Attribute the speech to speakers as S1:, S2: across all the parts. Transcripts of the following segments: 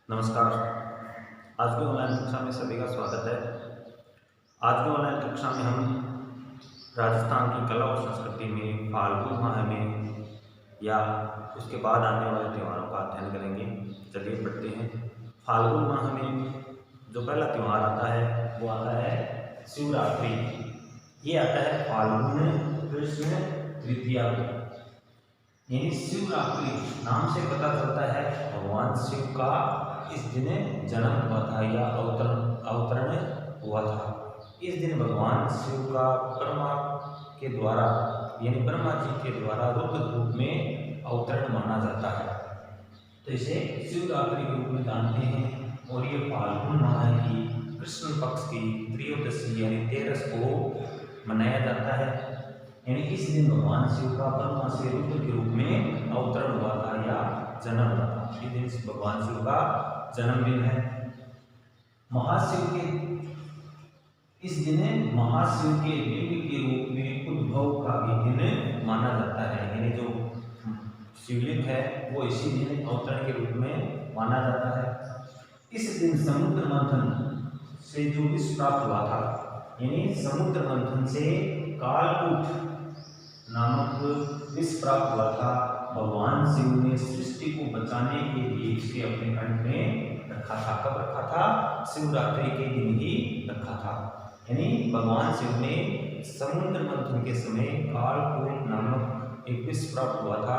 S1: नमस्कार। आज की ऑनलाइन कक्षा में सभी का स्वागत है। आज की ऑनलाइन कक्षा में हम राजस्थान की कला और संस्कृति में फाल्गुन माह में या उसके बाद आने वाले त्योहारों का अध्ययन करेंगे। चलिए पढ़ते हैं। फाल्गुन माह में जो पहला त्यौहार आता है वो आता है शिवरात्रि। ये आता है फाल्गुन कृष्ण तृतीया को, यानी शिवरात्रि नाम से पता चलता है भगवान शिव का इस दिन जन्म हुआ था या अवतरण हुआ था। इस दिन भगवान शिव का ब्रह्मा के द्वारा यानी ब्रह्मा जी के द्वारा रुद्र रूप में अवतरण माना जाता है, तो इसे शिवरात्रि के रूप में जानते हैं। और ये फाल्गुन माह की कृष्ण पक्ष की त्रयोदशी यानी 13 को मनाया जाता है। यानी इस दिन भगवान शिव का ब्रह्मा से रुद्र के रूप में अवतरण हुआ था या जन्म हुआ था। इस दिन भगवान शिव का जन्मदिन है। महाशिव के इस दिन महाशिव के लिंग के रूप में उद्भव का भी दिन माना जाता है। यानी जो शिवलिंग है वो इसी दिन अवतरण के रूप में माना जाता है। इस दिन समुद्र मंथन से जो विष प्राप्त हुआ था, यानी समुद्र मंथन से कालकूट नामक विष प्राप्त हुआ था। भगवान शिव ने सृष्टि को बचाने के लिए इसे अपने कंठ में रखा था। कब रखा था? शिवरात्रि के दिन ही रखा था। यानी भगवान शिव ने समुद्र मंथन के समय कालकूट नामक एक विष प्राप्त हुआ था,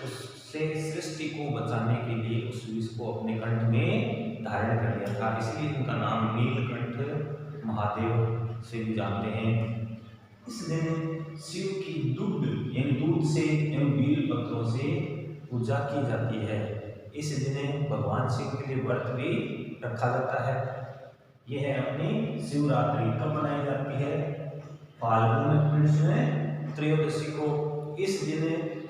S1: उससे सृष्टि को बचाने के लिए उस विष को अपने कंठ में धारण कर लिया था। इसलिए उनका नाम नीलकंठ महादेव से भी जानते हैं। इस दिन शिव की दुग्ध यानी दूध से एवं बेल पत्रों से पूजा की जाती है। इस दिन भगवान शिव के लिए व्रत भी रखा जाता है। यह है अपनी शिवरात्रि। कब मनाई जाती है? फाल्गुन कृष्ण त्रयोदशी को। इस दिन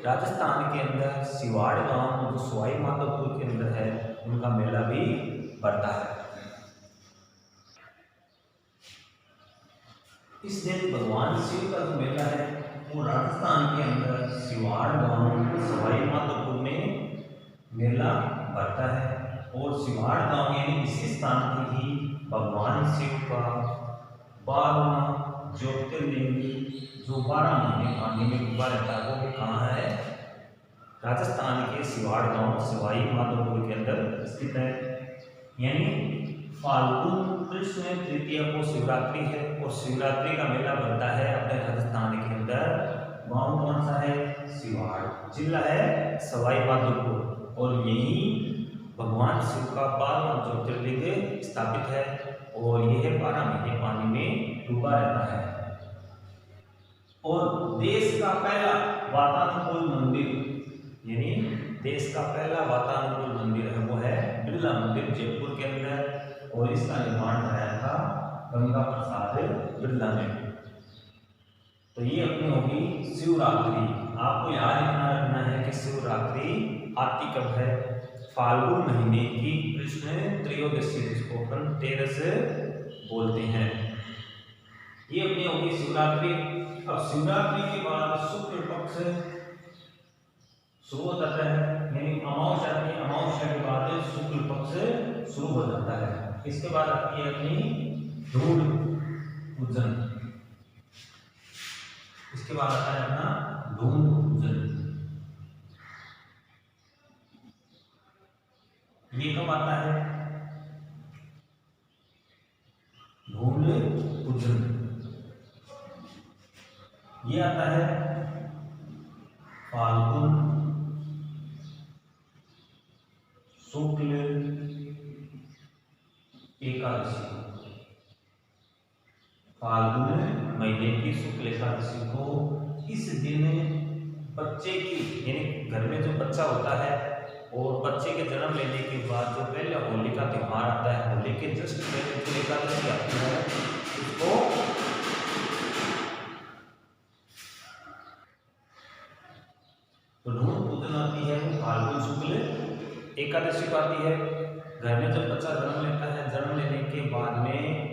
S1: राजस्थान के अंदर सिवाड़ गांव जो सवाई माधोपुर के अंदर है उनका मेला भी पड़ता है। इस दिन भगवान शिव का जो मेला है वो राजस्थान के अंदर सिवाड़ गांव सवाई माधोपुर में मेला पड़ता है। और सिवाड़ गांव यानी इसी स्थान पर ही भगवान शिव का 12वां ज्योतिर्लिंग जो 12 महीने पानी में डूबा रहता है वो भी कहाँ है? राजस्थान के सिवाड़ गांव सवाई माधोपुर के अंदर स्थित है। यानी फाल्गुन कृष्ण तृतीया को शिवरात्रि है और शिवरात्रि का मेला बनता है अपने राजस्थान के अंदर। गांव कौन सा है? सिवाड़। जिला है सवाई माधोपुर। और यही भगवान शिव का 12वां ज्योतिर्लिंग स्थापित है और यह 12 महीने पानी में डूबा रहता है। और देश का पहला वातानुकूल मंदिर यानी देश का पहला वातानुकूल मंदिर है वो है बिरला मंदिर जयपुर के अंदर। और इसका निर्माण कराया था गंगा प्रसाद बिरला ने। तो ये अपनी होगी शिवरात्रि। आपको याद इतना रखना है कि शिवरात्रि आती कब है? फाल्गुन महीने की कृष्ण त्रयोदशी जिसको अपन 13 बोलते हैं, ये अपनी होगी शिवरात्रि। अब शिवरात्रि के बाद शुक्ल पक्ष शुरू हो जाता है, यानी अमावस्या की अमावस्या के बाद शुक्ल पक्ष शुरू हो जाता है। इसके बाद आती है अपनी धूल पूजन। इसके बाद आता है अपना धूल पूजन। ये कब आता है? धूल पूजन ये आता है फाल्गुन शुक्ल एकादशी को। फाल्गुन महीने की शुक्ल एकादशी को इस दिन बच्चे की यानी घर में जो बच्चा होता है और बच्चे के जन्म लेने के बाद जो पहले होली का त्यौहार आता है, होली के जस्ट पहले जो एकादशी आती है उसको तो धूल पूजन आती है। फाल्गुन शुक्ल एकादशी को आती है। घर में जब बच्चा जन्म लेता है, जन्म लेने के बाद में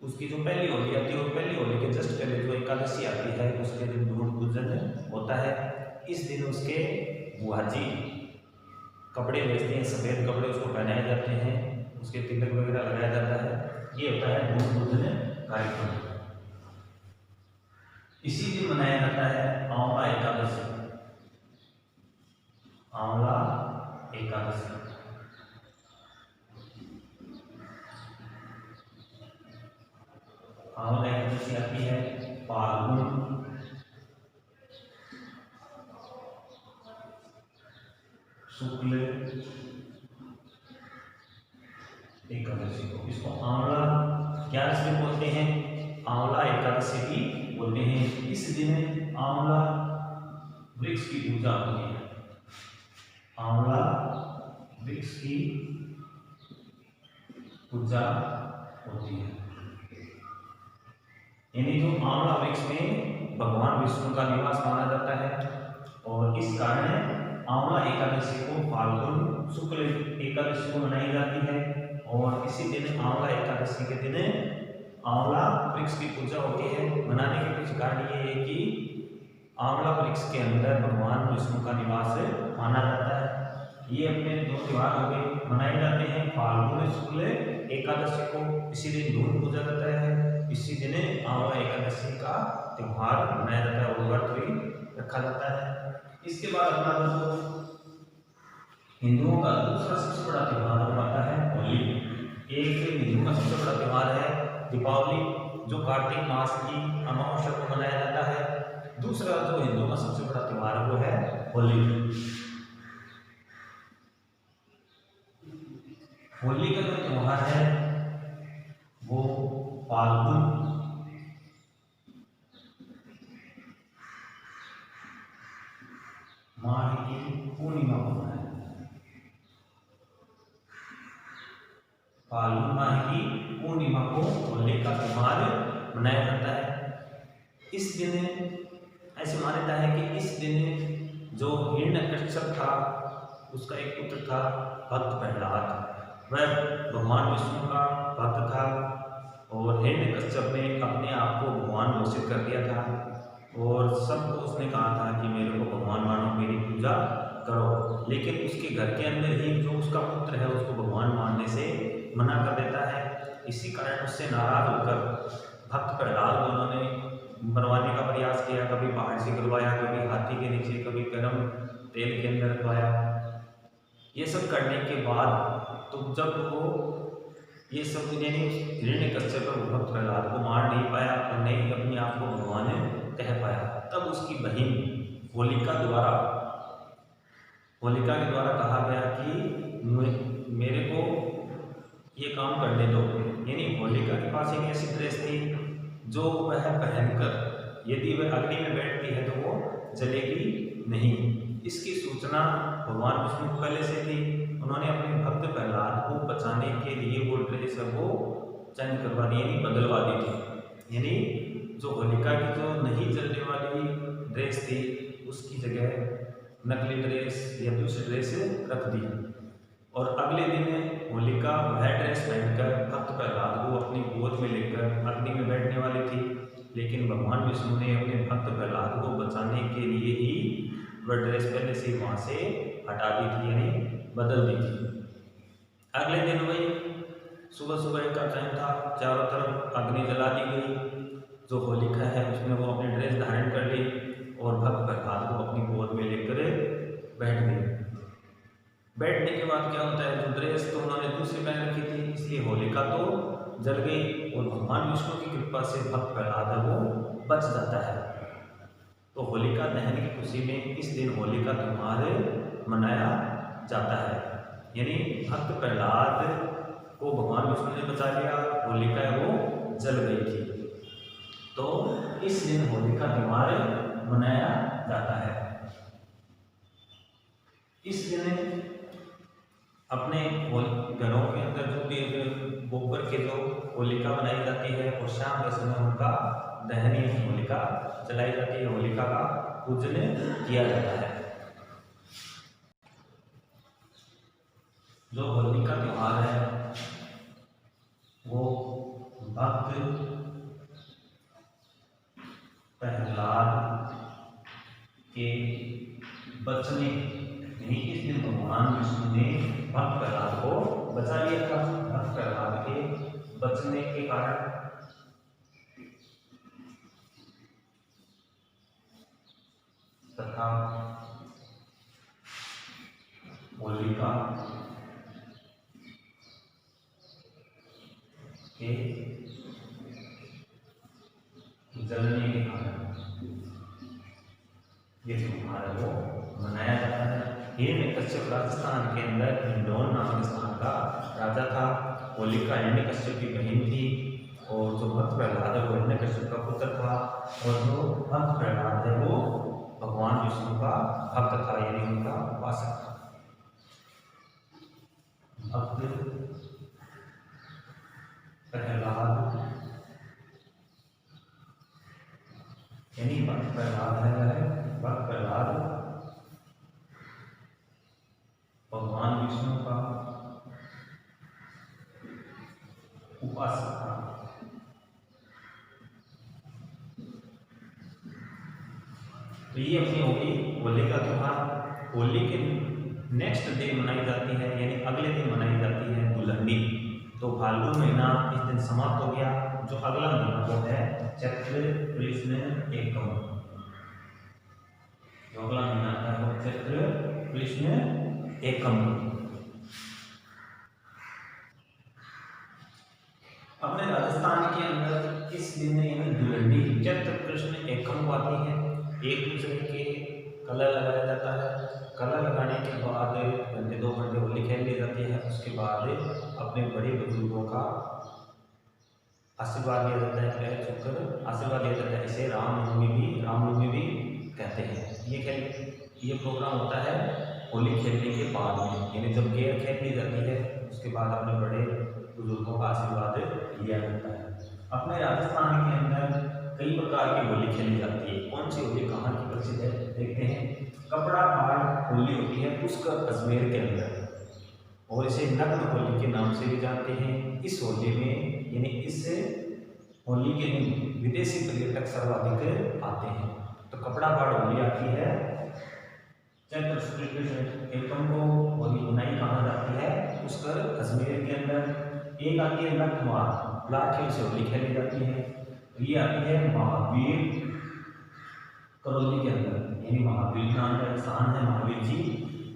S1: उसकी जो पहली होली आती है और पहली होली के जस्ट पहले जो एकादशी आती है उसके दिन धूल पूजन होता है। इस दिन उसके बुआ जी कपड़े बेचते हैं, सफ़ेद कपड़े उसको पहनाए जाते हैं, उसके तिलक वगैरह लगाया जाता है। ये होता है धूम पूजन कार्यक्रम। इसी दिन मनाया जाता है आंवला एकादशी। आंवला एकादशी आंवला एकादशी आती है फाल्गुन शुक्ल एकादशी को। इसको आंवला क्या इसमें बोलते हैं? आंवला एकादशी भी बोलते हैं। इस दिन आंवला वृक्ष की पूजा होती है। आंवला वृक्ष की पूजा होती है। यानी जो आंवला वृक्ष में भगवान विष्णु का निवास माना जाता है, और इस कारण आंवला एकादशी को फाल्गुन शुक्ल एकादशी को मनाई जाती है। और इसी दिन आंवला एकादशी के दिन आंवला वृक्ष की पूजा होती है। मनाने के कुछ कारण ये है कि आंवला वृक्ष के अंदर भगवान विष्णु का निवास माना जाता है। ये अपने दो त्योहार हो गए, मनाए जाते हैं फाल्गुन शुक्ल एकादशी को, इसी दिन धूम पूजा जाता है, इसी दिन आंवला एकादशी का त्योहार मनाया जाता है और व्रत भी रखा जाता है। इसके बाद अपना दोस्तों हिंदुओं का दूसरा सबसे बड़ा त्योहार आता है होली। एक हिंदुओं का सबसे बड़ा त्योहार है दीपावली, जो कार्तिक मास की अमावस्या को मनाया जाता है। दूसरा जो हिंदुओं का सबसे बड़ा त्योहार वो है होली। होली का जो त्योहार है वो फाल्गुन माह की पूर्णिमा होता है। फाल्गुन माह की पूर्णिमा को होली का त्योहार मनाया जाता है। इस दिन ऐसे मान्यता है कि इस दिन जो हिरण्यकश्यप था उसका एक पुत्र था भक्त प्रहलाद। वह भगवान विष्णु का भक्त था और हिरण्यकश्यप ने अपने आप को भगवान घोषित कर दिया था और सबको उसने कहा था कि मेरे को भगवान मानो, मेरी पूजा करो। लेकिन उसके घर के अंदर ही जो उसका पुत्र है उसको भगवान मानने से मना कर देता है। इसी कारण उससे नाराज होकर भक्त प्रहलाद को उन्होंने मरवाने का प्रयास किया। कभी बाहर से गिरवाया, कभी हाथी के नीचे, कभी गर्म तेल के अंदर रखवाया। ये सब करने के बाद तो जब वो ये सब यानी हिरण्यकश्यप भक्त प्रहलाद को मार नहीं पाया और नहीं अपने आप को भगवान कह पाया, तब उसकी बहन होलिका के द्वारा कहा गया कि मेरे को ये काम करने दो। यानी होलिका के पास एक ऐसी ड्रेस थी जो वह पहनकर यदि वह अग्नि में बैठती है तो वो जलेगी नहीं। इसकी सूचना भगवान विष्णु को पहले से थी। उन्होंने अपने भक्त प्रहलाद को बचाने के लिए वो ड्रेस वो चेंज करवा दी, यानी बदलवा दी थी। यानी जो होलिका की जो नहीं जलने वाली ड्रेस थी उसकी जगह नकली ड्रेस या दूसरी ड्रेस रख दी। और अगले दिन होलिका वह ड्रेस पहनकर भक्त प्रहलाद को अपनी गोद में लेकर अग्नि में बैठने वाली थी, लेकिन भगवान विष्णु ने अपने भक्त प्रहलाद को बचाने के लिए ही वह ड्रेस पहले से वहाँ से हटा दी थी, यानी बदल दी थी। अगले दिन वही सुबह का टाइम था, चारों तरफ अग्नि जला दी गई। जो होलिका है उसने वो अपनी ड्रेस धारण कर ली और भक्त प्रहलाद को अपनी गोद में लेकर बैठ गई। बैठने के बाद क्या होता है, जो ड्रेस तो उन्होंने दूसरी पहन रखी थी इसलिए होलिका तो जल गई और भगवान विष्णु की कृपा से भक्त प्रहलाद है वो बच जाता है। तो होलिका दहन की खुशी में इस दिन होलिका त्योहार मनाया जाता है। यानी भक्त प्रहलाद को भगवान विष्णु ने बचा लिया, होलिका वो जल गई थी, तो इस दिन होलिका त्योहार मनाया जाता है। इस दिन अपने घरों के अंदर जो भी गोबर के जो होलिका बनाई जाती है और शाम के समय उनका दहन होलिका जलाई जाती है, होलिका का पूजन किया जाता है। जो होलिका त्योहार है वो भक्त प्रहलाद के बचने, इस दिन भगवान विष्णु ने भक्त प्रहलाद को बचा लिया था। भक्त प्रहलाद के बचने के कारण तथा होलिका के जलने के कारण ये त्योहार वो मनाया जाता है। हिरण्यकश्यप राजस्थान के अंदर हिंडौन नाम के स्थान का राजा था। होलिका हिरण्यकश्यप की बहन थी और जो भक्त प्रहलाद है वो हिरण्यकश्यप का पुत्र था। और जो भक्त प्रहलाद है वो भगवान विष्णु का भक्त था, यानी उनका उपासक था। भक्त प्रहलाद यानी भक्त प्रहलाद है, भक्त प्रहलाद भगवान विष्णु का उपासक था। तो ये अपनी होली होली का त्योहार। होली के नेक्स्ट डे मनाई जाती है, यानी अगले दिन मनाई जाती है दुल्हनी। तो फाल्गुन महीना इस दिन समाप्त हो गया। जो अगला महीना वो है चैत्र कृष्ण एकम। जो अगला महीना है वो चैत्र कृष्ण एकम। अपने राजस्थान के अंदर इस दिन दुल्हनी चैत्र कृष्ण एकम को आती है। एक दूसरे के कलर लगाया जाता है। कलर लगाने के बाद घंटे 2 घंटे होली खेल ली जाती है। उसके बाद अपने बड़े बुजुर्गों का आशीर्वाद लिया जाता है, पैर छूकर आशीर्वाद लिया जाता है। इसे रामनवमी भी कहते हैं। ये प्रोग्राम होता है होली खेलने के बाद में, यानी जब गेर खेल ली जाती है उसके बाद अपने बड़े बुजुर्गों का आशीर्वाद लिया जाता है। अपने राजस्थान के अंदर कई प्रकार की होली खेली जाती है। कौन सी होली कहाँ की प्रसिद्ध है देखते हैं। कपड़ा फाड़ होली होती है पुष्कर अजमेर के अंदर, और इसे नग्न होली के नाम से भी जानते हैं। इस होली में यानी इस होली के दिन विदेशी पर्यटक सर्वाधिक आते हैं। तो कपड़ा फाड़ होली आती है चैत्र शुक्ल कृष्ण एकम को होली मनाई कहा जाती है पुष्कर अजमेर के अंदर। एक आती है लठमार, लाठियों से होली खेली जाती है। ये आती है महावीर करौली के अंदर, यानी महावीर नाम का स्थान है महावीर जी,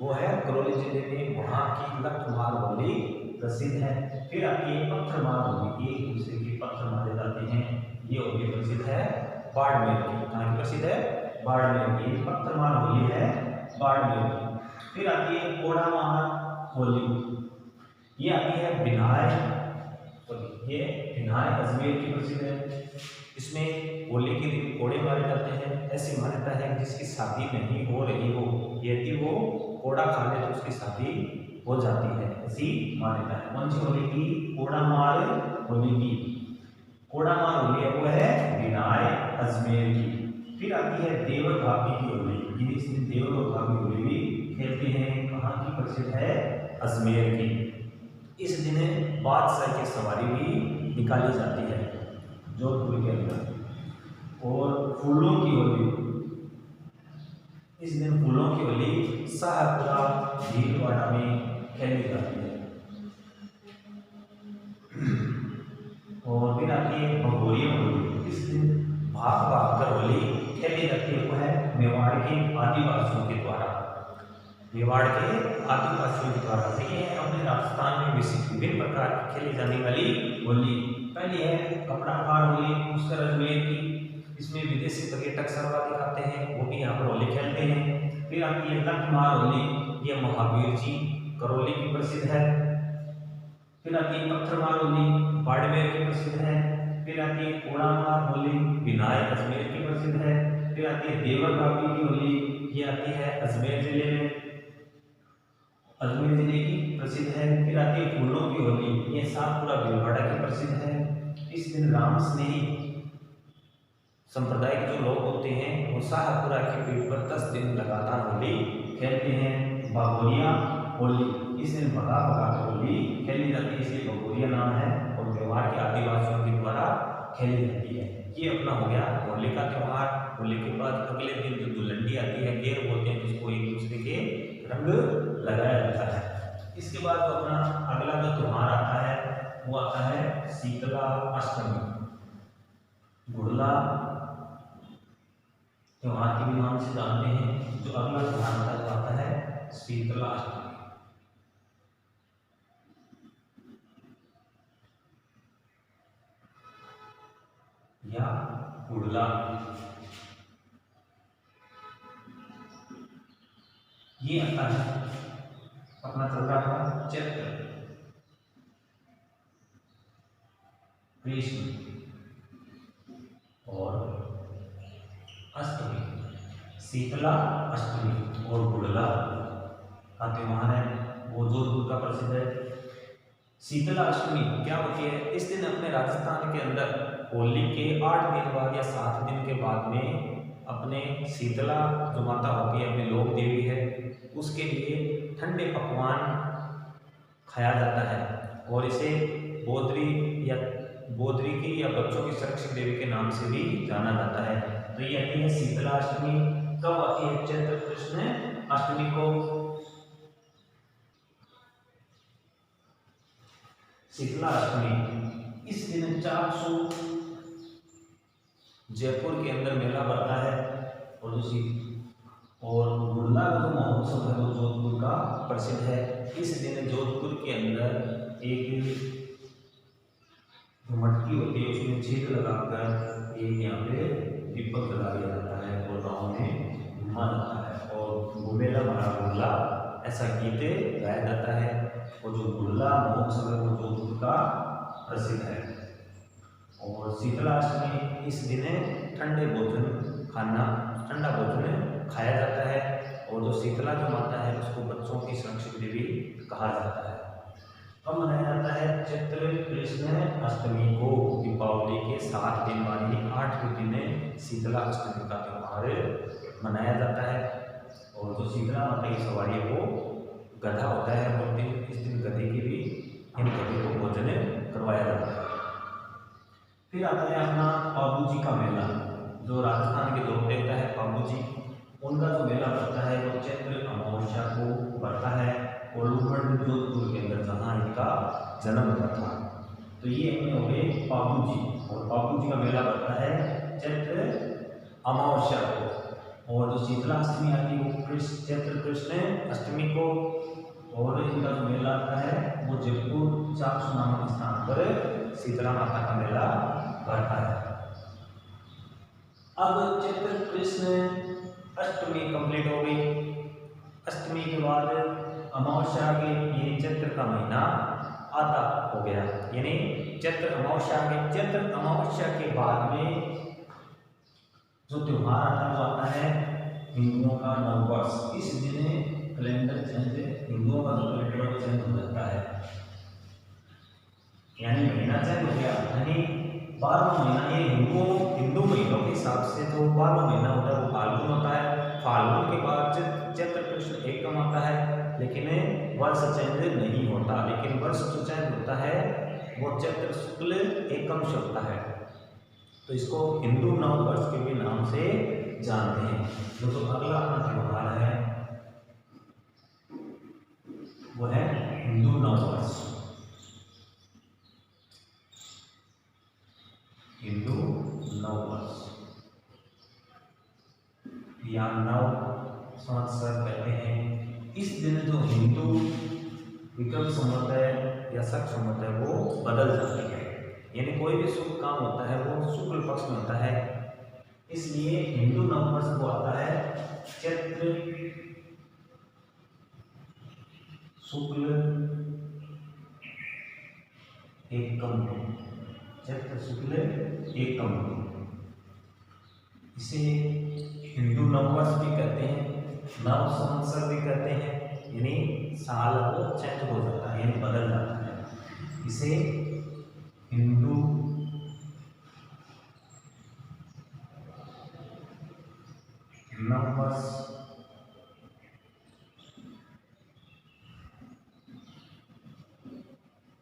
S1: वो है करौली जिले में। वहाँ की लठमार होली प्रसिद्ध है। फिर आती है पत्थरमार होली, एक दूसरे के पत्थर मारे जाते हैं। ये होली प्रसिद्ध है बाड़मेर की। कहाँ की प्रसिद्ध है? बाड़मेर की। पत्थरमार होली है बाड़मेर की। फिर आती है कोड़ामार होली, ये आती है बिनाय होली। ये बिनाय अजमेर की प्रसिद्ध है। इसमें होली के दिन कोड़े मारे जाते हैं। ऐसी मान्यता है कि जिसकी शादी नहीं हो रही हो, यदि वो कोड़ा खा ले तो उसकी शादी हो जाती है, ऐसी मान्यता है। कौन सी होली की? कोड़ामार होली की। कोड़ामार होली है वो है बिनाय अजमेर की। फिर आती है देवर भाभी की होली, ये इस दिन देवर और भाभी होली भी खेलते हैं। कहाँ की प्रसिद्ध है? अजमेर की। इस दिन बादशाह की सवारी भी निकाली जाती है जोधपुर के अंदर। और फूलों की होली, इस दिन फूलों की होली शाहपुरा भीलवाड़ा में खेली जाती है। और फिर आती है भगोरिया होली, इस दिन भाग भाग कर होली खेली जाती है। वो है मेवाड़ के आदिवासियों के द्वारा, मेवाड़ के आदिवासियों के द्वारा। तो ये है अपने राजस्थान में विभिन्न प्रकार की खेली जाने वाली होली। पहली है कपड़ा फाड़ होली पुष्कर अजमेर की। इसमें विदेशी पर्यटक सर्वाधिक आते हैं, वो भी यहाँ पर होली खेलते हैं। फिर आती है लठमार होली, ये महावीर जी करौली की प्रसिद्ध है। फिर आती है पत्थरमार होली बाड़मेर की प्रसिद्ध है। फिर आती है कोड़ामार होली बिनाय अजमेर की प्रसिद्ध है। फिर आती है देवर भाभी की होली, ये आती है अजमेर जिले में, अजमेर जिले की प्रसिद्ध है। फिर आती है फूलों की होली, ये शाहपुरा भीलवाड़ा की प्रसिद्ध है। इस दिन राम स्नेही संप्रदाय के जो लोग होते हैं वो शाहपुरा के पीठ पर 10 दिन लगातार होली खेलते हैं। भगोरिया होली, इस दिन भगा भगा कर होली खेली जाती है, इसलिए भगोरिया नाम है। और मेवाड़ के आदिवासियों के द्वारा खेली जाती है। ये अपना हो गया होली का त्यौहार। होली के बाद अगले दिन जो धुलंडी आती है, गेर बोलते हैं जिसको, एक दूसरे के रंग लगाया जाता है। इसके बाद जो अपना अगला जो त्यौहार आता है वो आता है शीतला अष्टमी। गुड़ला त्योहार के भी नाम से जानते हैं। जो अगला त्यौहार आता है शीतला अष्टमी या गुड़ला। ये आता है अपना चल रहा था चैत्र कृष्ण और अष्टमी, शीतला अष्टमी और गुड़ला का त्यौहार है वो जोधपुर का प्रसिद्ध है। शीतला अष्टमी क्या होती है? इस दिन अपने राजस्थान के अंदर होली के 8 दिन बाद या 7 दिन के बाद में अपने शीतला जो माता होती है, अपनी लोक देवी है, उसके लिए ठंडे पकवान खाया जाता है और इसे बोधरी की या बच्चों की सुरक्षित देवी के नाम से भी जाना जाता है। तो ये आती है शीतला अष्टमी। कब आती है? चैत्र कृष्ण अष्टमी को। शीतला अष्टमी इस दिन 400 जयपुर के अंदर मेला बढ़ता है और गुड़ला का जो महोत्सव है वो जोधपुर का प्रसिद्ध है। इस दिन जोधपुर के अंदर एक मटकी होती है, उसमें छेद लगाकर एक यहाँ पे दीपक जला दिया जाता है और गाँव में घुमा जाता है और घूमेला मारा गुड़ला ऐसा गीत गाया जाता है। और जो गुड़ला महोत्सव है वो जोधपुर का प्रसिद्ध है। और शीतला अष्टमी इस दिन ठंडा भोजन खाया जाता है और जो शीतला जो माता है उसको बच्चों की सुरक्षित देवी कहा जाता है। कब मनाया जाता है? चैत्र कृष्ण अष्टमी को। दीपावली के 7 दिन बाद 8वें दिन शीतला अष्टमी का त्यौहार मनाया जाता है। और जो शीतला माता की सवारी है वो गधा होता है और इस दिन गधे की भी इन गधे को भोजन करवाया जाता है। फिर आता है अपना पाबू जी का मेला। जो राजस्थान के लोक देवता है पाबू जी, उनका जो मेला बढ़ता है वो चैत्र अमावस्या को बढ़ता है और जोधपुर के अंदर जहाँ इनका जन्म हुआ था। तो ये अपने हो गए पाबू जी। और पाबू जी का मेला बढ़ता है चैत्र अमावस्या को। और जो शीतला अष्टमी आती है वो चैत्र कृष्ण अष्टमी को। और इनका जो मेला आता है वो जयपुर 400 नामक स्थान पर शीतला माता का मेला बढ़ता है। अब चैत्र कृष्ण अष्टमी कंप्लीट हो गई। अष्टमी के बाद अमावस्या के यानी चैत्र का महीना आधा हो गया, यानी चैत्र अमावस्या के। चैत्र अमावस्या के बाद में जो त्योहार आता है वो आता है हिंदुओं का नववर्ष। इस दिन कैलेंडर चेंज, हिंदुओं का जो कैलेंडर वो चेंज हो जाता है, यानी महीना चेंज हो गया। यानी 12वां महीना, ये हिंदू महीनों के हिसाब से जो 12वां महीना होता है वो फाल्गुन होता है। फाल्गुन के बाद चैत्र कृष्ण एकम आता है, लेकिन वर्ष चेंज नहीं होता। लेकिन वर्ष जो चेंज होता है वो चैत्र शुक्ल एकम से होता है। तो इसको हिंदू नव वर्ष के भी नाम से जानते हैं। जो अगला अपना त्यौहार है वो है हिंदू नव वर्ष। हिंदू नव वर्ष या नव संवत्सर कहते हैं। इस दिन जो हिंदू विक्रम संवत है या शक संवत है वो बदल जाती है, यानी कोई भी शुभ काम होता है वो शुक्ल पक्ष में होता है। इसलिए हिंदू नववर्ष को आता है चैत्र शुक्ल एकम। चैत्र शुक्ल एकम, इसे हिंदू नववर्ष भी कहते हैं, नव संवत्सर भी कहते हैं। यानी साल को चेंज हो जाता है, यानी बदल जाता है। इसे हिंदू नववर्ष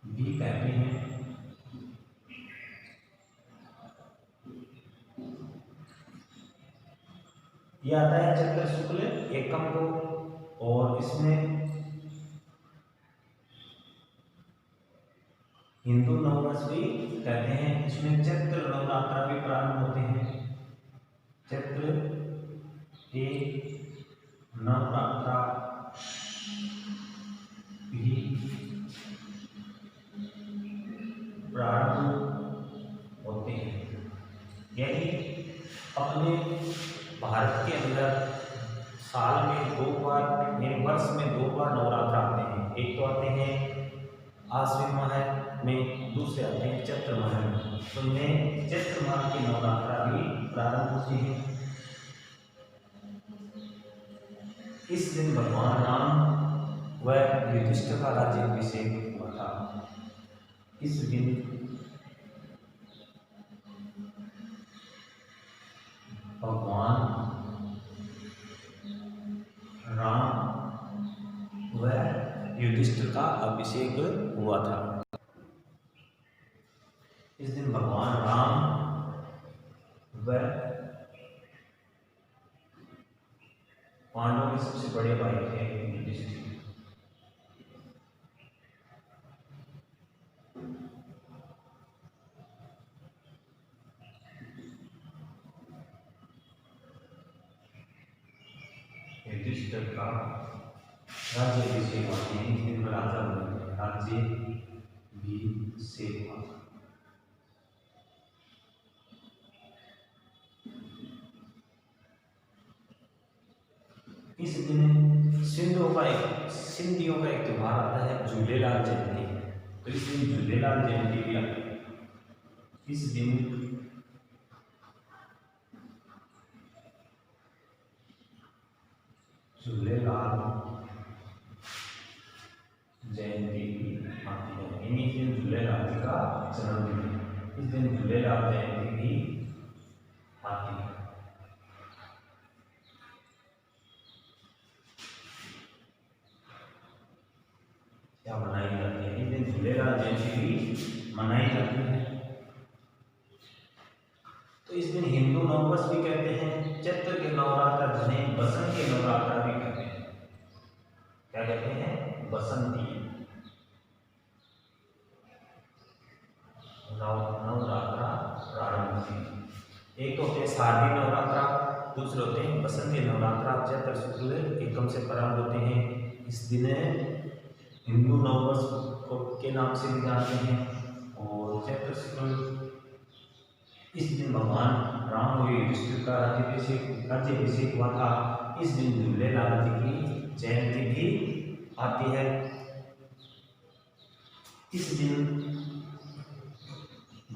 S1: भी कहते हैं। ये आता है चैत्र शुक्ल एकम को, और इसमें हिंदू नववर्ष भी कहते हैं। इसमें चैत्र नवरात्र भी प्रारंभ होते हैं। चैत्र के नवरात्र भी प्रारंभ होते हैं। यानी अपने भारत के अंदर साल में 2 बार यानी वर्ष में 2 बार नवरात्र आते हैं। एक तो आते हैं आश्विन माह में, दूसरे आते हैं चैत्र माह में। तो इनमें चैत्र माह के नवरात्र भी प्रारंभ होते हैं। इस दिन भगवान राम व युधिष्ठिर का राज्याभिषेक हुआ था। इस दिन भगवान राम व युधिष्ठिर का अभिषेक हुआ था। इस दिन भगवान राम व पांडवों के सबसे बड़े भाई थे युधिष्ठिर। युधिष्ठिर का राज्याभिषेक होते हैं। इस दिन राजा बने, राज्य भी से हुआ। इस दिन सिंधियों का एक त्योहार आता है झूलेलाल जयंती। तो इस दिन झूलेलाल जयंती भी आती है। इस दिन झूलेलाल जयंती भी आती है। इन्हीं दिन झूलेलाल जी का जन्मदिन है। इस दिन झूलेलाल जयंती भी आती है। क्या मनाई जाती है? इस दिन झूलेलाल जयंती भी मनाई जाती है। तो इस दिन हिंदू नववर्ष भी कहते हैं। चैत्र के नवरात्र जिन्हें बसंत के नवरात्र भी कहते हैं। क्या कहते हैं? बसंती नवरात्र प्रारंभ होते हैं। एक तो होते हैं शारदीय नवरात्र, दूसरे होते हैं बसंती नवरात्र। चैत्र शुक्ल एकम से प्रारंभ होते हैं। इस दिन हिंदू नववर्ष के नाम से भी जानते हैं। और चैत्र शुक्ल इस दिन भगवान राम और युधिष्ठिर का राज्याभिषेक हुआ था। इस दिन झूलेलाल जी की जयंती भी आती है। इस दिन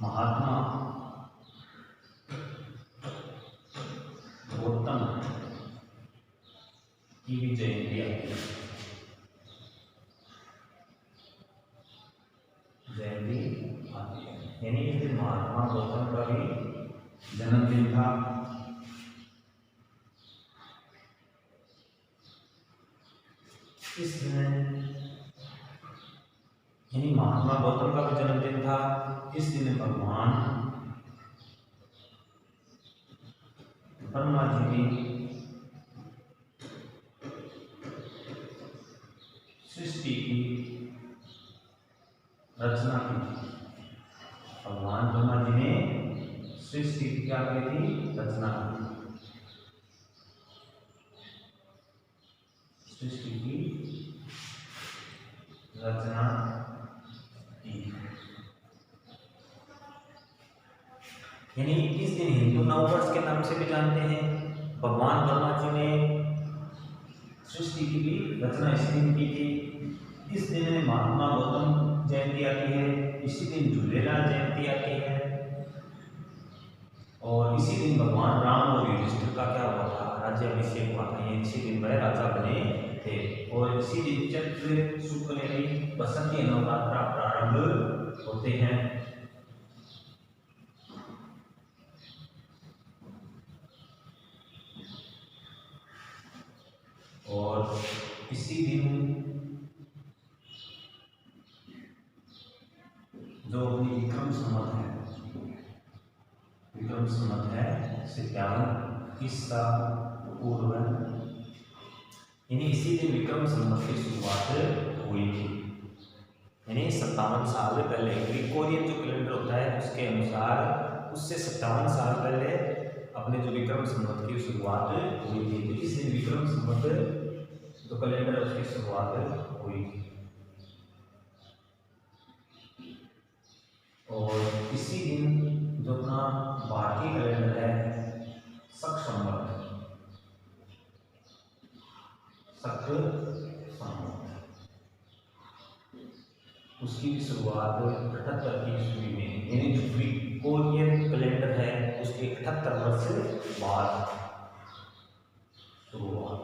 S1: महात्मा गौतम की भी जयंती आती है। जयंती आती है, यानी इस दिन महात्मा गौतम का भी जन्मदिन था। इस दिन यानी महात्मा गौतम का भी जन्मदिन था। इस दिन भगवान ब्रह्मा जी ने सृष्टि की रचना की। भगवान ब्रह्मा जी ने सृष्टि की क्या की थी? रचना की। सृष्टि की रचना की, यानी इस दिन हिंदू नववर्ष के नाम से भी जानते हैं। भगवान ब्रह्मा जी ने सृष्टि की भी रचना इस दिन की थी। इस दिन महात्मा गौतम जयंती आती है। इसी दिन झूलेलाल जयंती आती है। और इसी दिन भगवान राम और युधिष्ठिर का क्या हुआ था? राज्याभिषेक हुआ था। ये इसी दिन वह राजा बने थे। और इसी दिन चैत्र शुक्ल यानी बसंती नवरात्र प्रारंभ होते हैं। और इसी दिन जो अपनी विक्रम संवत है 57 ईसा पूर्व यानी इसी दिन विक्रम संवत की शुरुआत हुई थी। यानी 57 साल पहले ग्रिगोरियन जो कैलेंडर होता है उसके अनुसार उससे 57 साल पहले अपने जो विक्रम संवत की शुरुआत हुई थी। तो इस दिन विक्रम संवत जो कैलेंडर है उसकी शुरुआत हुई थी। और इसी दिन जो अपना भारतीय कैलेंडर है शक संवत उसकी भी शुरुआत 78 की ईस्वी में, यानी जो ग्रिगोरियन कैलेंडर है उसके 78 वर्ष बाद शुरुआत।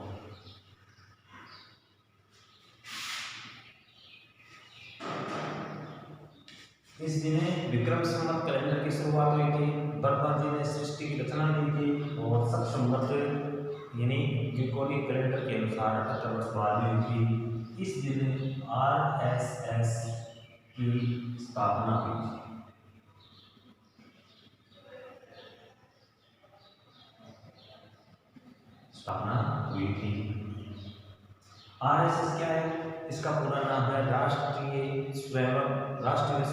S1: इस दिन विक्रम संवत कैलेंडर की शुरुआत हुई थी। ब्रह्मा जी ने सृष्टि की रचना की थी और शक संवत यानी ग्रिगोरियन कैलेंडर के अनुसार 78 वर्ष बाद में हुई थी। इस दिन आरएसएस की स्थापना हुई थी। आरएसएस क्या है? इसका पूरा नाम है राष्ट्रीय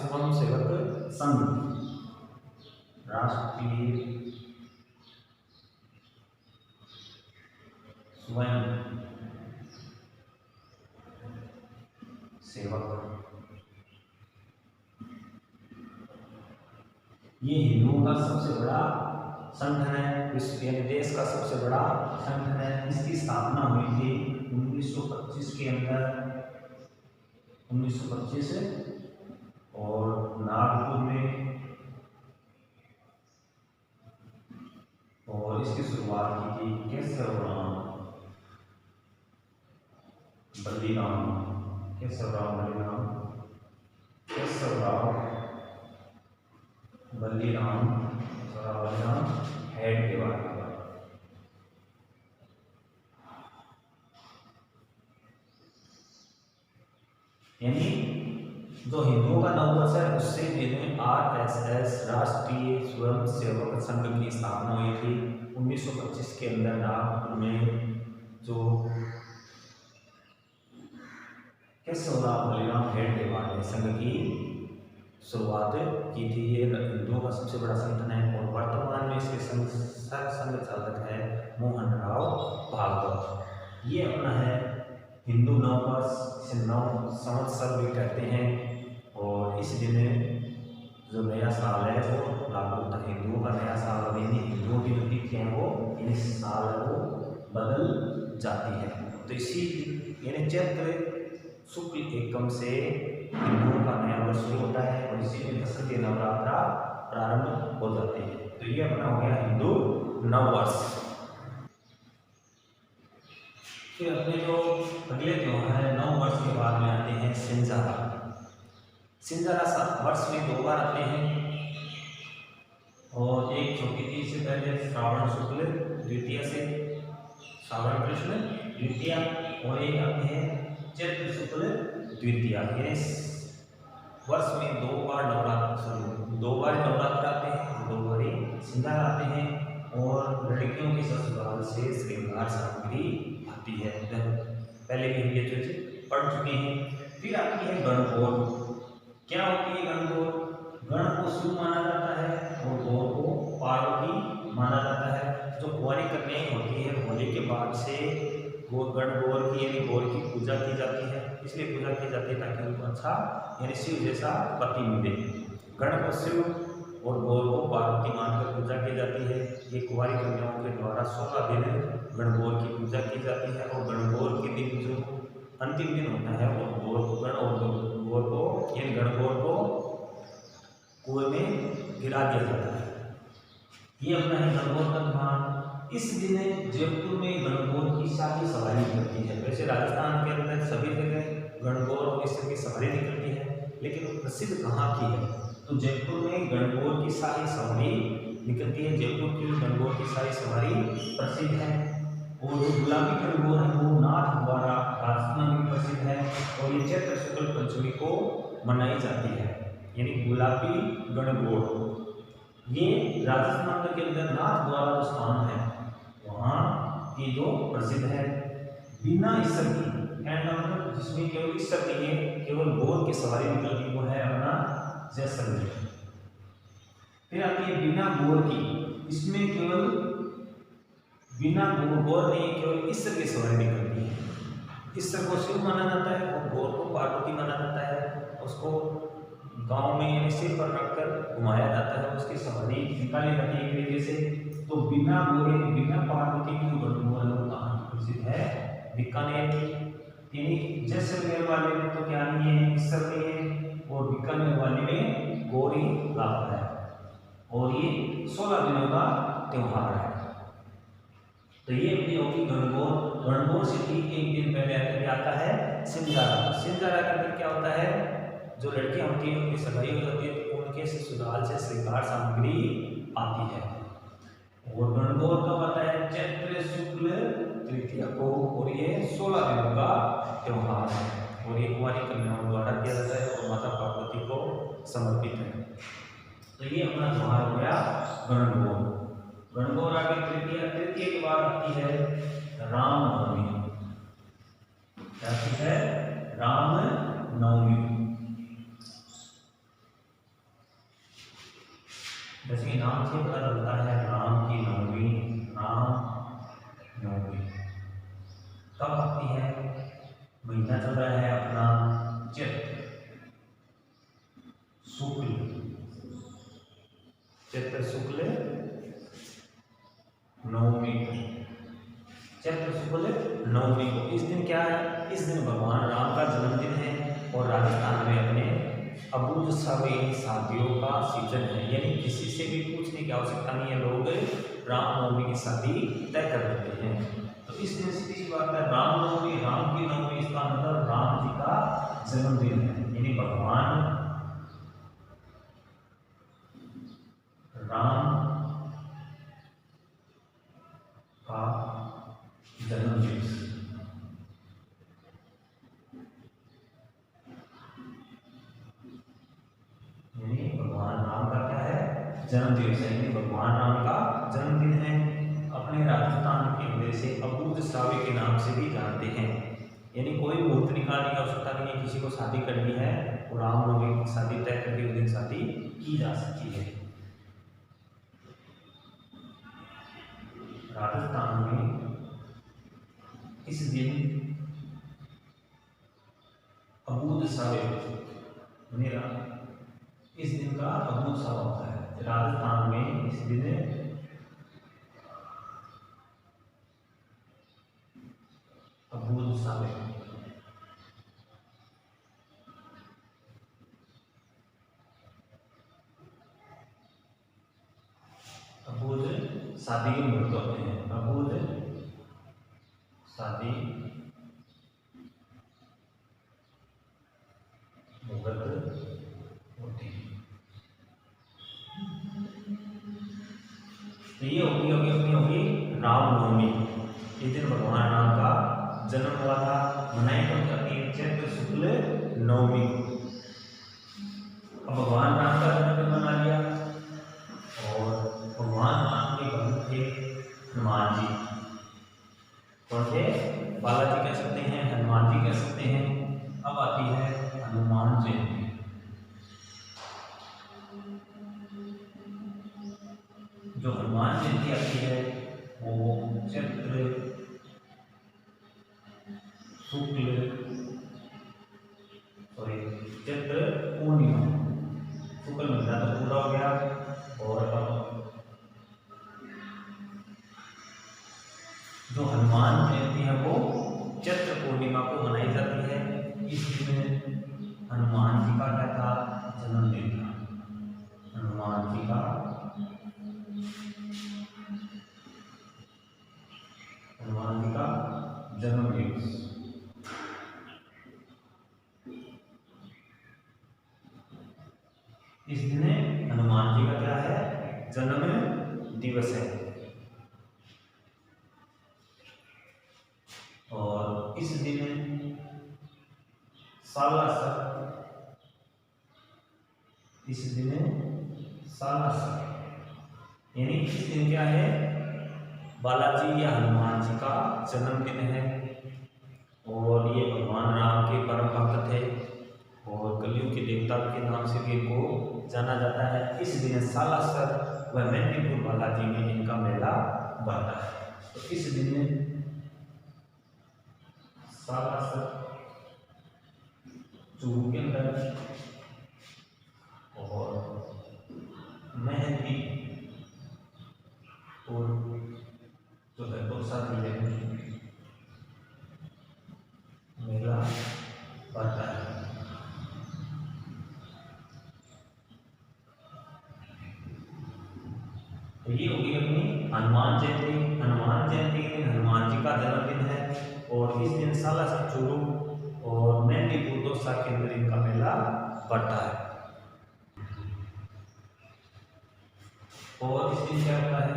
S1: स्वयंसेवक संघ। राष्ट्रीय स्वयं सेवक। ये हिंदुओं का सबसे बड़ा संगठन है, विश्व यानी देश का सबसे बड़ा संगठन है। इसकी स्थापना हुई थी 1925 के अंदर, 1925 और नागपुर में, और इसकी शुरुआत की थी केशवराव बल्लीराम हेड के बारे में। यानी जो हिंदुओं का नववर्ष है उससे जिनमें आरएसएस राष्ट्रीय स्वयंसेवक संघ की स्थापना हुई थी 1925 के अंदर नागपुर में। जो केशवराव बल्लीराम हेड के बारे में संघ की शुरुआत की थी। ये हिंदुओं का सबसे बड़ा संगठन है और वर्तमान में इसके संघ चालक है मोहन राव भागवत। ये अपना है हिंदू नववर्ष, इसे नव संवत्सर भी कहते हैं। और इस दिन जो नया साल है वो लागू होता है, हिंदुओं का नया साल, और यानी हिंदुओं की जो तिथि है वो इस साल वो बदल जाती है। तो इसी यानी चैत्र शुक्ल एकम से हिंदुओं का नया वर्ष शुरू होता है और इसी में दशरथ के नवरात्रा प्रारंभ हो जाते हैं। तो ये अपना हो गया हिंदू नववर्ष। फिर अपने जो अगले त्योहार है नववर्ष के बाद में आते हैं सिंजारा। सिंजारा वर्ष में 2 बार आते हैं और एक छोटी तीज से पहले श्रावण शुक्ल द्वितीया से, श्रावण कृष्ण द्वितीया, और एक आते हैं चैत्र शुक्ल द्वितीया। वर्ष में 2 बार नवरात्र आते हैं, 2 बार सिंगार आते हैं और लड़कियों की ससुराल से श्रृंगार सामग्री आती है। पहले भी हम ये चीज पढ़ चुके हैं। फिर आती है गणगौर। क्या होती है गणगौर? गण को शिव माना जाता है और गौर को पार्वती माना जाता है। जो कुंवारी कन्याएं होती है होली के बाद से गणगौर की यानी गौर की पूजा की जाती है। इसलिए पूजा की जाती है ताकि उनको अच्छा यानी शिव जैसा पति मिले। गण को शिव और गौर को पार्वती मानकर पूजा की जाती है। ये कुंवारी कन्याओं के द्वारा 16 दिन गणगौर की पूजा की जाती है और गणगौर के दिन जो अंतिम दिन होता है वो गणगौर को कुएं में गिरा दिया जाता है। ये अपना है गणगौर का त्योहार। इस दिन जयपुर में गणगौर की शाही सवारी निकलती है। वैसे राजस्थान के अंदर सभी जगह गणगौर और इस तरह की सवारी निकलती है, लेकिन प्रसिद्ध कहाँ की है? तो जयपुर में गणगौर की शाही सवारी निकलती है। जयपुर की गणगौर की शाही सवारी प्रसिद्ध है। और जो गुलाबी गणगौर है वो नाथ द्वारा राजस्थान में प्रसिद्ध है और ये चैत्र शुक्ल पंचमी को मनाई जाती है। यानी गुलाबी गणगौर ये राजस्थान के अंदर नाथ द्वारा जो स्थान है वहाँ ये जो प्रसिद्ध है। बिना ईसर की, कहने का मतलब जिसमें केवल ईसर नहीं है, केवल घोर की सवारी निकलती, वो है अपना जैसलमेर। फिर आती है बिना घोर की, इसमें केवल बिना घोर नहीं, केवल ईसर की सवारी निकलती है। ईसर को शिव माना जाता है और घोर को पार्वती माना जाता है। उसको गांव में यानी सिर पर रखकर घुमाया जाता है, उसकी सवारी निकाली जाती है एक तरीके से। तो बिना घोड़े बिना पार्वती की जो गणगौर है वो कहाँ प्रसिद्ध है? बीकानेर की। यानी जैसलमेर वाले में तो क्या नहीं है, ईसर नहीं है, और बीकानेर वाले में गौरी लाभ है। और ये 16 दिनों का त्योहार है। तो ये अपनी होगी गणगौर। गणगौर से ठीक एक दिन पहले आता है सिंजारा। सिंजारा का दिन क्या होता है? जो लड़कियां होती हैं उनकी सगाई हो जाती है, तो उनके ससुराल से श्रृंगार सामग्री आती है। और गणगौर कब आता है? चैत्र शुक्ल तृतीया को। और ये 16 दिनों का त्योहार है और ये कुंवारी कन्याओं द्वारा किया जाता है और माता पार्वती को समर्पित है। तो ये अपना त्योहार हो गया गणगौर। गणगौर आगे तृतीया। तृतीया के बाद आती है रामनवमी। क्या चीज है? रामनवमी। जैसे कि नाम से पता चलता है, राम की नवमी, रामनवमी कब आती है? महीना चल रहा है अपना चैत्र शुक्ल। चैत्र शुक्ल नवमी को, चैत्र शुक्ल नवमी को। इस दिन क्या है? इस दिन भगवान राम का जन्मदिन है और राजस्थान में अपने अबूझ शादियों का सीजन है। यानी किसी से भी पूछने की आवश्यकता नहीं है, लोग रामनवमी की शादी तय कर देते हैं। तो इस दिन सीधी बात है, रामनवमी, राम की नवमी, इसका मतलब राम जी का जन्मदिन है। यानी भगवान राम का जन्मदिन। यानी भगवान राम का क्या है? जन्मदिन है। यानी भगवान राम का जन्मदिन है। अपने राजस्थान के अंदर से अबूझ सावे के नाम से भी जानते हैं। यानी कोई मुहूर्त निकालने की आवश्यकता नहीं है, किसी को शादी करनी है और रामनवमी की शादी तय करके उस दिन शादी की जा सकती है। राजस्थान में इस दिन अबूझ सावे, इस दिन का अबूझ सावा होता है। राजस्थान में इस दिन अबूझ सावे, अबूझ शादी के मुहूर्त होते हैं। अबूझ शादी मुहूर्त होती है। तो ये होगी अपनी रामनवमी। इस दिन भगवान राम का जन्म हुआ था। मनाई कब जाती है? चैत्र शुक्ल नवमी को। अब भगवान राम का जन्मदिन मना लिया और भगवान राम के भक्त थे हनुमान जी। कौन थे? बालाजी कह सकते हैं, हनुमान जी कह सकते हैं। अब आती है हनुमान जयंती। जो हनुमान जयंती आती है वो चैत्र पूर्णिमा, शुक्ल महीना तो पूरा हो गया। और जो हनुमान जयंती है वो चैत्र पूर्णिमा को मनाई जाती है। इस दिन हनुमान जी का क्या था? जन्मदिन था। हनुमान जी का जन्म दिवस। इस दिन हनुमान जी का क्या है? जन्म दिवस है। और इस दिन सालासर, यानी इस दिन क्या है? बालाजी या हनुमान जी का जन्मदिन है और ये भगवान राम के परम भक्त थे और कलयुग के देवता के नाम से भी इनको जाना जाता है। इस दिन सालासर व मेहंदीपुर बालाजी में इनका मेला बढ़ता है। तो इस दिन सालासर चूरू के अंदर और मेहंदीपुर जो है दौसा जिले में मेला बढ़ता है। तो ये होगी अपनी हनुमान जयंती। हनुमान जयंती के दिन हनुमान जी का जन्मदिन है और इस दिन सालासर चूरू और मेहंदीपुर दौसा के अंदर इनका मेला बढ़ता है। और इस दिन क्या होता है,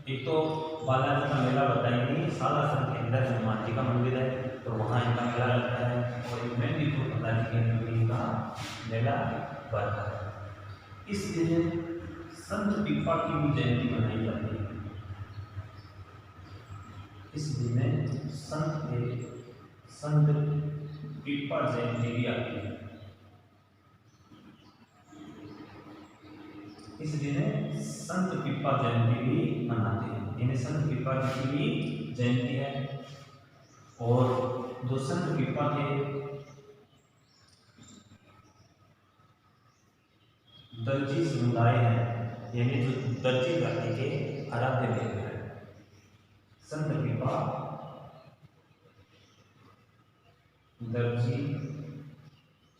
S1: एक तो बालाजी का मेला बताएंगे, सालासर के अंदर हनुमान जी का मंदिर है तो वहाँ इनका मेला लगता है और मेहंदीपुर बालाजी के अंदर भी इनका मेला बढ़ता है। इस दिन संत पीपा की भी जयंती मनाई जाती है। इस दिन संत पीपा जयंती भी आती है। इस दिन संत पीपा जयंती भी मनाते हैं। इन्हें संत पीपा जी की भी जयंती है और जो संत पीपा के दर्जी समुदाय है, यानी जो दर्जी जाति के आराध्य देव है, संत पीपा दर्जी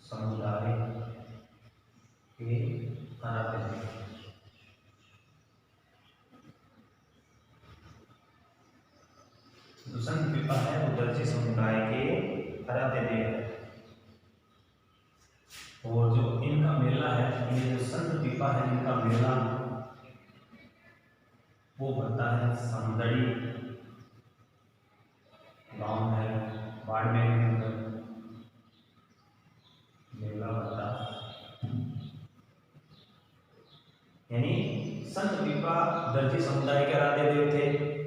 S1: समुदाय के आराध्य देव। जो संत पीपा है वो दर्जी समुदाय के आराध्य देव है और जो इनका मेला है, ये जो संत पीपा है इनका मेला वो बढ़ता है समदड़ी गांव है बाड़मेर के अंदर मेला बढ़ता है। यानी संत पीपा दर्जी समुदाय के आराध्य देव थे।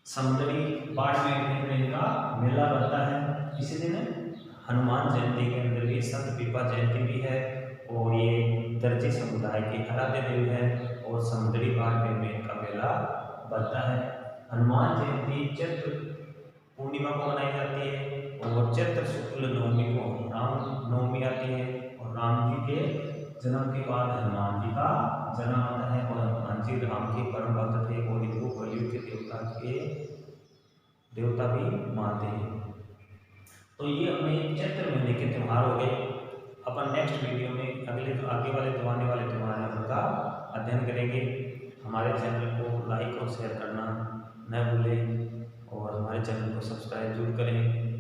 S1: समदड़ी बाड़मेर में इनका मेला बढ़ता है। इसी दिन हनुमान जयंती के अंदर भी संत पीपा जयंती भी है और ये दर्जी समुदाय के आराध्य देव है और समदड़ी बाड़मेर में इनका मेला बढ़ता है। हनुमान जयंती चैत्र पूर्णिमा को मनाई जाती है और चैत्र शुक्ल नवमी को राम नवमी आती है और राम जी के जन्म के बाद हनुमान जी का जन्म आता है और हनुमान जी राम के परम भक्त थे और इनको कलयुग के देवता भी मानते हैं। तो ये अपने चैत्र महीने के त्यौहार हो गए। अपन नेक्स्ट वीडियो में आगे वाले तो आने वाले त्यौहार हैं उनका अध्ययन करेंगे। हमारे चैनल को लाइक और शेयर करना न भूलें और हमारे चैनल को सब्सक्राइब जरूर करें।